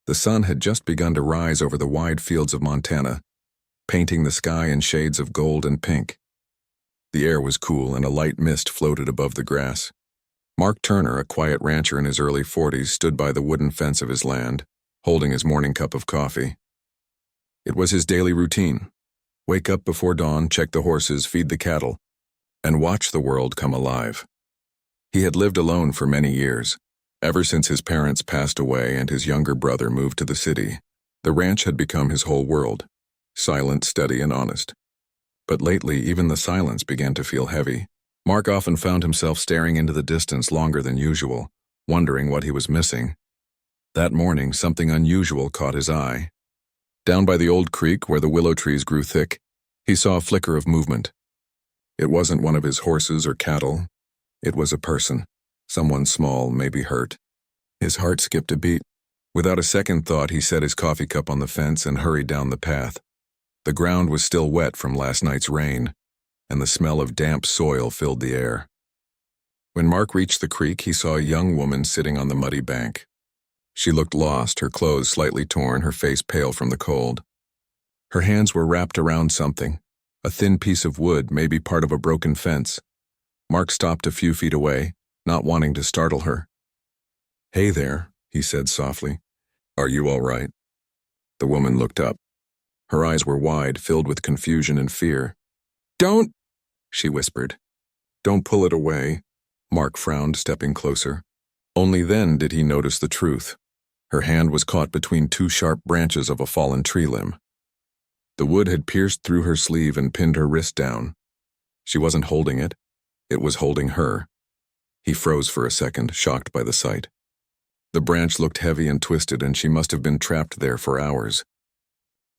The sun had just begun to rise over the wide fields of Montana, painting the sky in shades of gold and pink. The air was cool and a light mist floated above the grass. Mark Turner, a quiet rancher in his early 40s, stood by the wooden fence of his land, holding his morning cup of coffee. It was his daily routine. Wake up before dawn, check the horses, feed the cattle, and watch the world come alive. He had lived alone for many years. Ever since his parents passed away and his younger brother moved to the city, the ranch had become his whole world, silent, steady, and honest. But lately, even the silence began to feel heavy. Mark often found himself staring into the distance longer than usual, wondering what he was missing. That morning, something unusual caught his eye. Down by the old creek, where the willow trees grew thick, he saw a flicker of movement. It wasn't one of his horses or cattle. It was a person. Someone small, maybe hurt. His heart skipped a beat. Without a second thought, he set his coffee cup on the fence and hurried down the path. The ground was still wet from last night's rain, and the smell of damp soil filled the air. When Mark reached the creek, he saw a young woman sitting on the muddy bank. She looked lost, her clothes slightly torn, her face pale from the cold. Her hands were wrapped around something, a thin piece of wood, maybe part of a broken fence. Mark stopped a few feet away, not wanting to startle her. "Hey there," he said softly. "Are you all right?" The woman looked up. Her eyes were wide, filled with confusion and fear. "Don't," she whispered. "Don't pull it away." Mark frowned, stepping closer. Only then did he notice the truth. Her hand was caught between two sharp branches of a fallen tree limb. The wood had pierced through her sleeve and pinned her wrist down. She wasn't holding it. It was holding her. He froze for a second, shocked by the sight. The branch looked heavy and twisted, and she must have been trapped there for hours.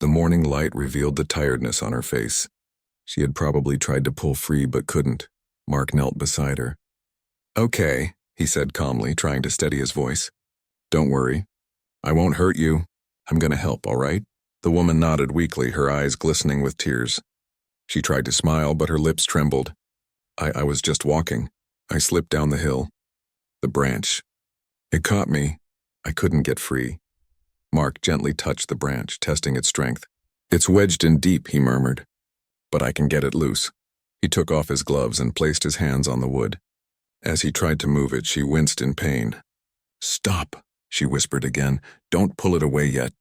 The morning light revealed the tiredness on her face. She had probably tried to pull free but couldn't. Mark knelt beside her. "Okay," he said calmly, trying to steady his voice. "Don't worry. I won't hurt you. I'm gonna help, all right?" The woman nodded weakly, her eyes glistening with tears. She tried to smile, but her lips trembled. I was just walking. I slipped down the hill. The branch. It caught me. I couldn't get free." Mark gently touched the branch, testing its strength. "It's wedged in deep," he murmured. "But I can get it loose." He took off his gloves and placed his hands on the wood. As he tried to move it, she winced in pain. "Stop," she whispered again. "Don't pull it away yet."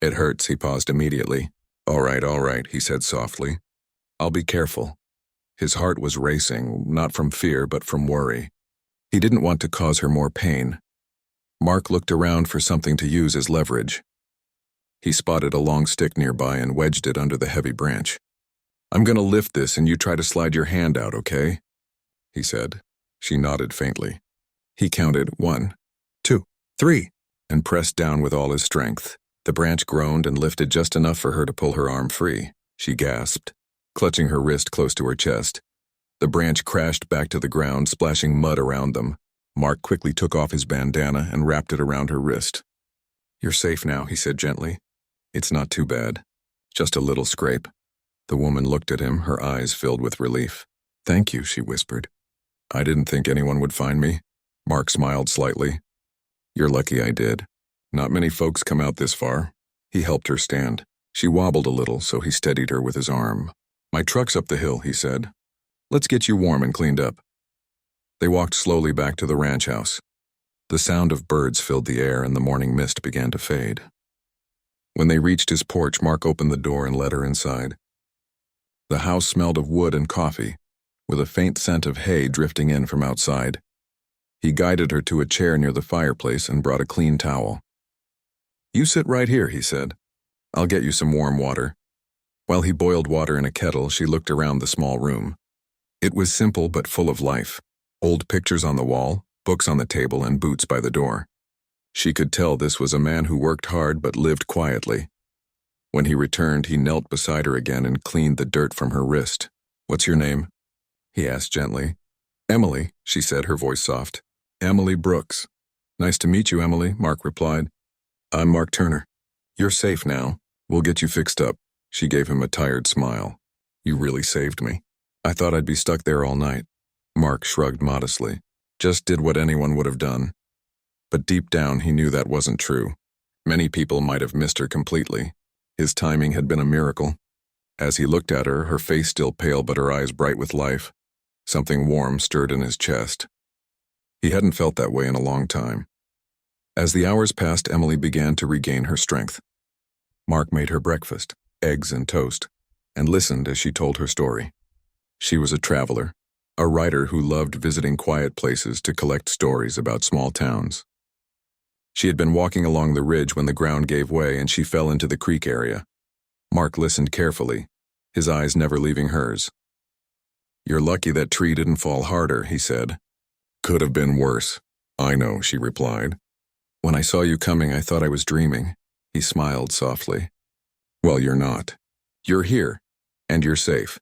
"It hurts," he paused immediately. All right, he said softly. "I'll be careful." His heart was racing, not from fear, but from worry. He didn't want to cause her more pain. Mark looked around for something to use as leverage. He spotted a long stick nearby and wedged it under the heavy branch. "I'm gonna lift this and you try to slide your hand out, okay?" he said. She nodded faintly. He counted 1, 2, 3, and pressed down with all his strength. The branch groaned and lifted just enough for her to pull her arm free. She gasped, clutching her wrist close to her chest. The branch crashed back to the ground, splashing mud around them. Mark quickly took off his bandana and wrapped it around her wrist. "You're safe now," he said gently. "It's not too bad. Just a little scrape." The woman looked at him, her eyes filled with relief. "Thank you," she whispered. "I didn't think anyone would find me." Mark smiled slightly. "You're lucky I did. Not many folks come out this far." He helped her stand. She wobbled a little, so he steadied her with his arm. "My truck's up the hill," he said. "Let's get you warm and cleaned up." They walked slowly back to the ranch house. The sound of birds filled the air and the morning mist began to fade. When they reached his porch, Mark opened the door and led her inside. The house smelled of wood and coffee, with a faint scent of hay drifting in from outside. He guided her to a chair near the fireplace and brought a clean towel. "You sit right here," he said. "I'll get you some warm water." While he boiled water in a kettle, she looked around the small room. It was simple but full of life. Old pictures on the wall, books on the table, and boots by the door. She could tell this was a man who worked hard but lived quietly. When he returned, he knelt beside her again and cleaned the dirt from her wrist. "What's your name?" he asked gently. "Emily," she said, her voice soft. "Emily Brooks." "Nice to meet you, Emily," Mark replied. "I'm Mark Turner. You're safe now. We'll get you fixed up." She gave him a tired smile. "You really saved me. I thought I'd be stuck there all night." Mark shrugged modestly. "Just did what anyone would have done." But deep down he knew that wasn't true. Many people might have missed her completely. His timing had been a miracle. As he looked at her, her face still pale but her eyes bright with life, something warm stirred in his chest. He hadn't felt that way in a long time. As the hours passed, Emily began to regain her strength. Mark made her breakfast, eggs and toast, and listened as she told her story. She was a traveler, a writer who loved visiting quiet places to collect stories about small towns. She had been walking along the ridge when the ground gave way and she fell into the creek area. Mark listened carefully, his eyes never leaving hers. "You're lucky that tree didn't fall harder," he said. "Could have been worse." "I know," she replied. "When I saw you coming, I thought I was dreaming." He smiled softly. "Well, you're not. You're here, and you're safe."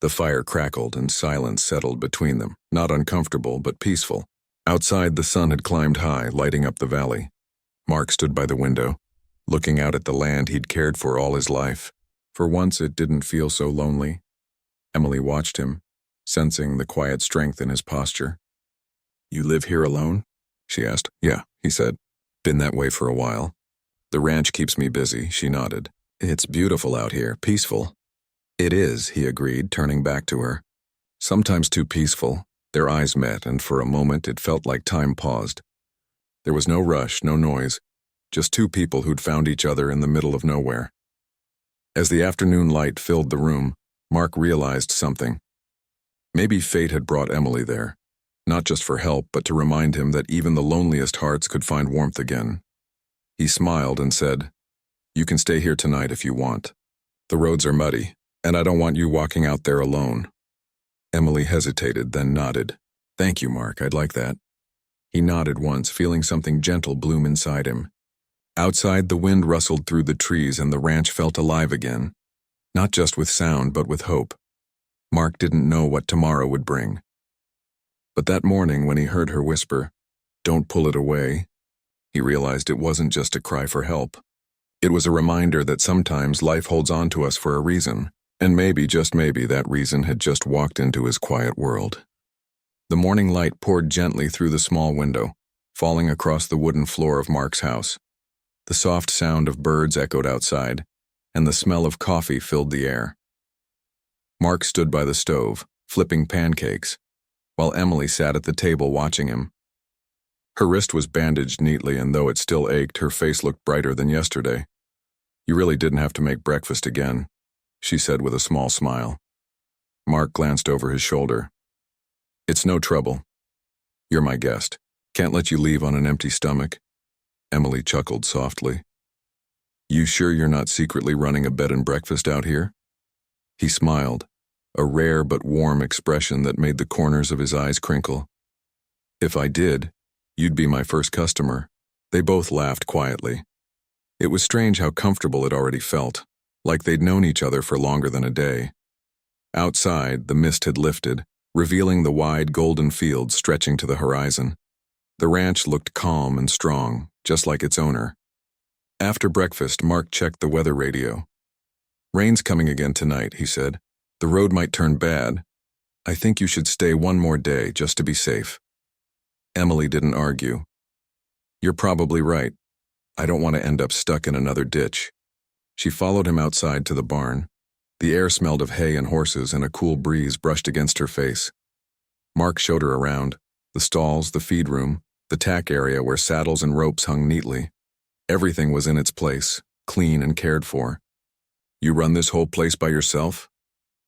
The fire crackled and silence settled between them, not uncomfortable but peaceful. Outside, the sun had climbed high, lighting up the valley. Mark stood by the window, looking out at the land he'd cared for all his life. For once, it didn't feel so lonely. Emily watched him, sensing the quiet strength in his posture. "You live here alone?" she asked. "Yeah," he said. "Been that way for a while. The ranch keeps me busy," she nodded. "It's beautiful out here, peaceful." "It is," he agreed, turning back to her. Sometimes too peaceful. Their eyes met, and for a moment it felt like time paused. There was no rush, no noise, just two people who'd found each other in the middle of nowhere. As the afternoon light filled the room, Mark realized something. Maybe fate had brought Emily there, not just for help, but to remind him that even the loneliest hearts could find warmth again. He smiled and said, "You can stay here tonight if you want. The roads are muddy, and I don't want you walking out there alone." Emily hesitated, then nodded. "Thank you, Mark, I'd like that." He nodded once, feeling something gentle bloom inside him. Outside, the wind rustled through the trees and the ranch felt alive again, not just with sound, but with hope. Mark didn't know what tomorrow would bring. But that morning, when he heard her whisper, "Don't pull it away," he realized it wasn't just a cry for help. It was a reminder that sometimes life holds on to us for a reason, and maybe, just maybe, that reason had just walked into his quiet world. The morning light poured gently through the small window, falling across the wooden floor of Mark's house. The soft sound of birds echoed outside, and the smell of coffee filled the air. Mark stood by the stove, flipping pancakes, while Emily sat at the table watching him. Her wrist was bandaged neatly, and though it still ached, her face looked brighter than yesterday. "You really didn't have to make breakfast again," she said with a small smile. Mark glanced over his shoulder. "It's no trouble. You're my guest. Can't let you leave on an empty stomach." Emily chuckled softly. "You sure you're not secretly running a bed and breakfast out here?" He smiled, a rare but warm expression that made the corners of his eyes crinkle. "If I did, you'd be my first customer." They both laughed quietly. It was strange how comfortable it already felt, like they'd known each other for longer than a day. Outside, the mist had lifted, revealing the wide golden fields stretching to the horizon. The ranch looked calm and strong, just like its owner. After breakfast, Mark checked the weather radio. "Rain's coming again tonight," he said. "The road might turn bad. I think you should stay one more day just to be safe." Emily didn't argue. "You're probably right. I don't want to end up stuck in another ditch." She followed him outside to the barn. The air smelled of hay and horses, and a cool breeze brushed against her face. Mark showed her around, the stalls, the feed room, the tack area where saddles and ropes hung neatly. Everything was in its place, clean and cared for. "You run this whole place by yourself?"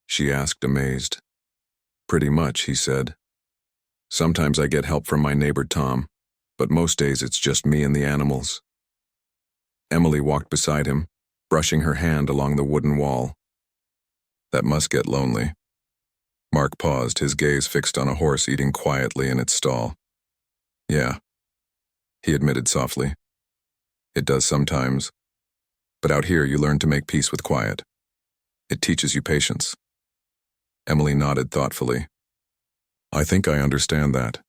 she asked, amazed. "Pretty much," he said. "Sometimes I get help from my neighbor Tom, but most days it's just me and the animals." Emily walked beside him, brushing her hand along the wooden wall. "That must get lonely." Mark paused, his gaze fixed on a horse eating quietly in its stall. "Yeah," he admitted softly. "It does sometimes. But out here you learn to make peace with quiet. It teaches you patience." Emily nodded thoughtfully. "I think I understand that.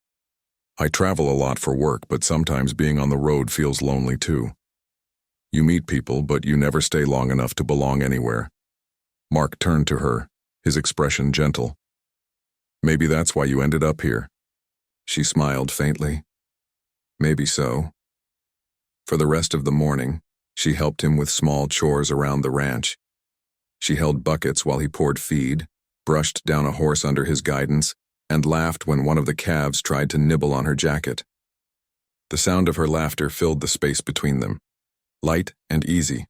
I travel a lot for work, but sometimes being on the road feels lonely too. You meet people, but you never stay long enough to belong anywhere." Mark turned to her, his expression gentle. "Maybe that's why you ended up here." She smiled faintly. "Maybe so." For the rest of the morning, she helped him with small chores around the ranch. She held buckets while he poured feed, brushed down a horse under his guidance, and laughed when one of the calves tried to nibble on her jacket. The sound of her laughter filled the space between them, light and easy,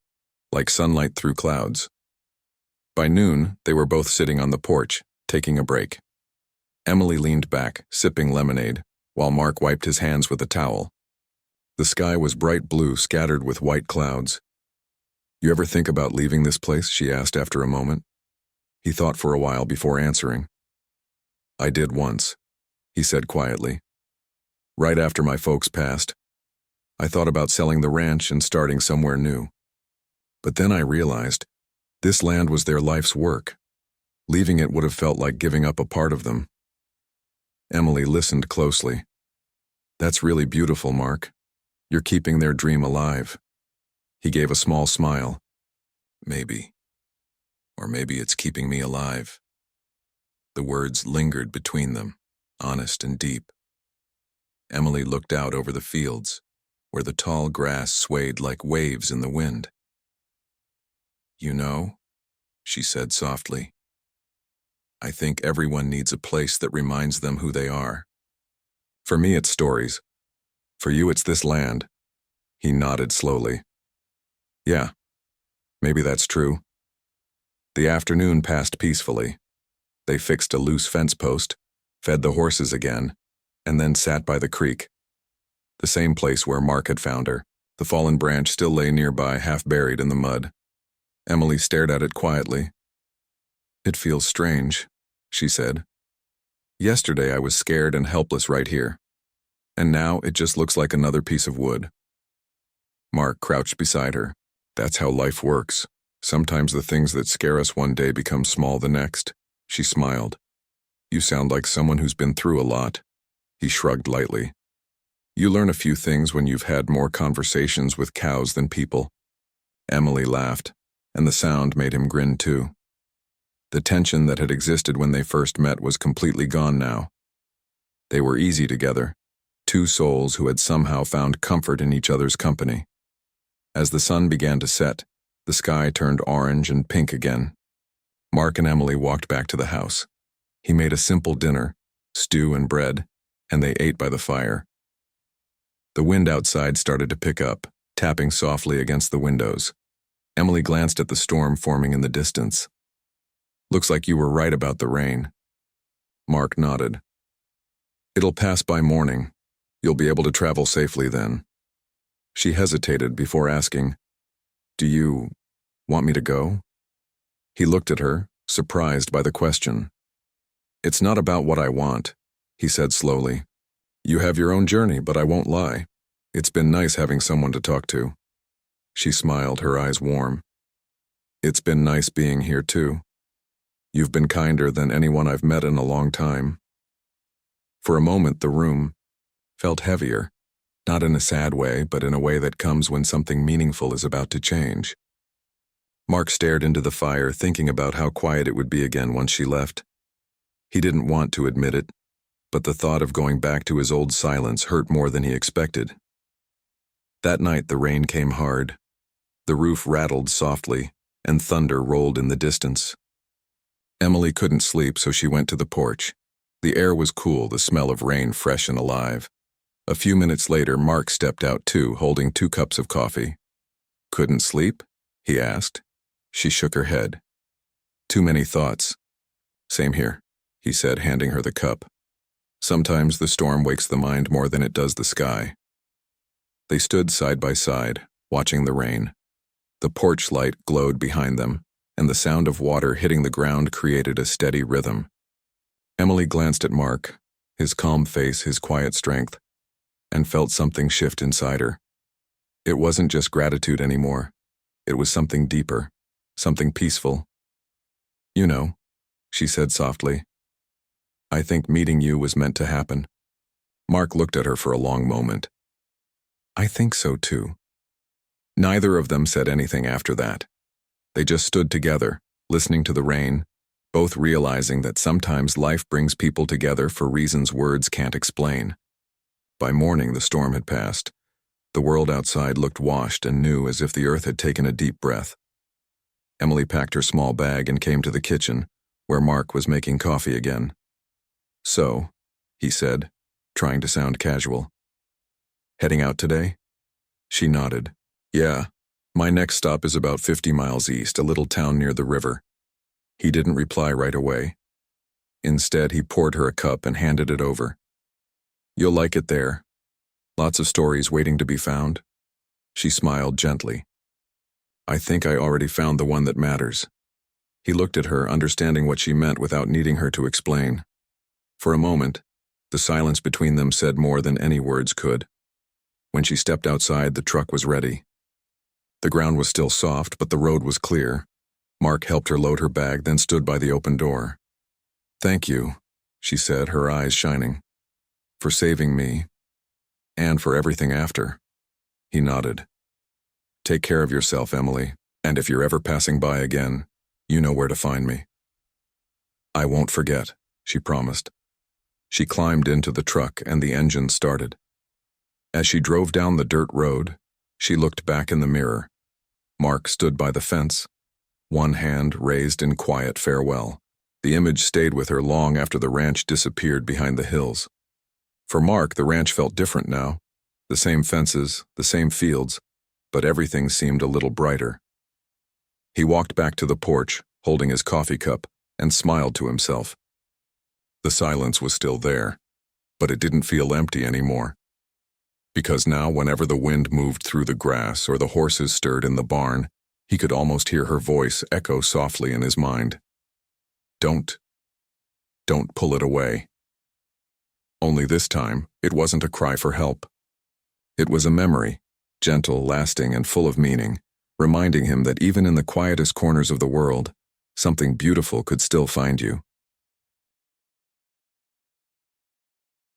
like sunlight through clouds. By noon, they were both sitting on the porch, taking a break. Emily leaned back, sipping lemonade, while Mark wiped his hands with a towel. The sky was bright blue, scattered with white clouds. "You ever think about leaving this place?" she asked after a moment. He thought for a while before answering. "I did once," he said quietly. "Right after my folks passed. I thought about selling the ranch and starting somewhere new. But then I realized this land was their life's work. Leaving it would have felt like giving up a part of them." Emily listened closely. "That's really beautiful, Mark. You're keeping their dream alive." He gave a small smile. "Maybe. Or maybe it's keeping me alive." The words lingered between them, honest and deep. Emily looked out over the fields, where the tall grass swayed like waves in the wind. "You know," she said softly, "I think everyone needs a place that reminds them who they are. For me, it's stories. For you, it's this land." He nodded slowly. "Yeah, maybe that's true." The afternoon passed peacefully. They fixed a loose fence post, fed the horses again, and then sat by the creek. The same place where Mark had found her. The fallen branch still lay nearby, half buried in the mud. Emily stared at it quietly. "It feels strange," she said. "Yesterday I was scared and helpless right here. And now it just looks like another piece of wood." Mark crouched beside her. "That's how life works. Sometimes the things that scare us one day become small the next." She smiled. "You sound like someone who's been through a lot." He shrugged lightly. "You learn a few things when you've had more conversations with cows than people." Emily laughed, and the sound made him grin too. The tension that had existed when they first met was completely gone now. They were easy together, two souls who had somehow found comfort in each other's company. As the sun began to set, the sky turned orange and pink again. Mark and Emily walked back to the house. He made a simple dinner, stew and bread, and they ate by the fire. The wind outside started to pick up, tapping softly against the windows. Emily glanced at the storm forming in the distance. "Looks like you were right about the rain." Mark nodded. "It'll pass by morning. You'll be able to travel safely then." She hesitated before asking, "Do you want me to go?" He looked at her, surprised by the question. "It's not about what I want," he said slowly. "You have your own journey, but I won't lie. It's been nice having someone to talk to." She smiled, her eyes warm. "It's been nice being here too. You've been kinder than anyone I've met in a long time." For a moment, the room felt heavier, not in a sad way, but in a way that comes when something meaningful is about to change. Mark stared into the fire, thinking about how quiet it would be again once she left. He didn't want to admit it, but the thought of going back to his old silence hurt more than he expected. That night the rain came hard. The roof rattled softly, and thunder rolled in the distance. Emily couldn't sleep, so she went to the porch. The air was cool, the smell of rain fresh and alive. A few minutes later, Mark stepped out too, holding 2 cups of coffee. "Couldn't sleep?" he asked. She shook her head. "Too many thoughts." "Same here," he said, handing her the cup. "Sometimes the storm wakes the mind more than it does the sky." They stood side by side, watching the rain. The porch light glowed behind them, and the sound of water hitting the ground created a steady rhythm. Emily glanced at Mark, his calm face, his quiet strength, and felt something shift inside her. It wasn't just gratitude anymore. It was something deeper, something peaceful. "You know," she said softly, "I think meeting you was meant to happen." Mark looked at her for a long moment. "I think so too." Neither of them said anything after that. They just stood together, listening to the rain, both realizing that sometimes life brings people together for reasons words can't explain. By morning, the storm had passed. The world outside looked washed and new, as if the earth had taken a deep breath. Emily packed her small bag and came to the kitchen, where Mark was making coffee again. "So," he said, trying to sound casual. "Heading out today?" She nodded. "Yeah. My next stop is about 50 miles east, a little town near the river." He didn't reply right away. Instead, he poured her a cup and handed it over. "You'll like it there. Lots of stories waiting to be found." She smiled gently. "I think I already found the one that matters." He looked at her, understanding what she meant without needing her to explain. For a moment, the silence between them said more than any words could. When she stepped outside, the truck was ready. The ground was still soft, but the road was clear. Mark helped her load her bag, then stood by the open door. "Thank you," she said, her eyes shining. "For saving me. And for everything after." He nodded. "Take care of yourself, Emily, and if you're ever passing by again, you know where to find me." "I won't forget," she promised. She climbed into the truck and the engine started. As she drove down the dirt road, she looked back in the mirror. Mark stood by the fence, one hand raised in quiet farewell. The image stayed with her long after the ranch disappeared behind the hills. For Mark, the ranch felt different now. The same fences, the same fields, but everything seemed a little brighter. He walked back to the porch, holding his coffee cup, and smiled to himself. The silence was still there, but it didn't feel empty anymore. Because now, whenever the wind moved through the grass or the horses stirred in the barn, he could almost hear her voice echo softly in his mind. Don't pull it away." Only this time, it wasn't a cry for help. It was a memory, gentle, lasting, and full of meaning, reminding him that even in the quietest corners of the world, something beautiful could still find you.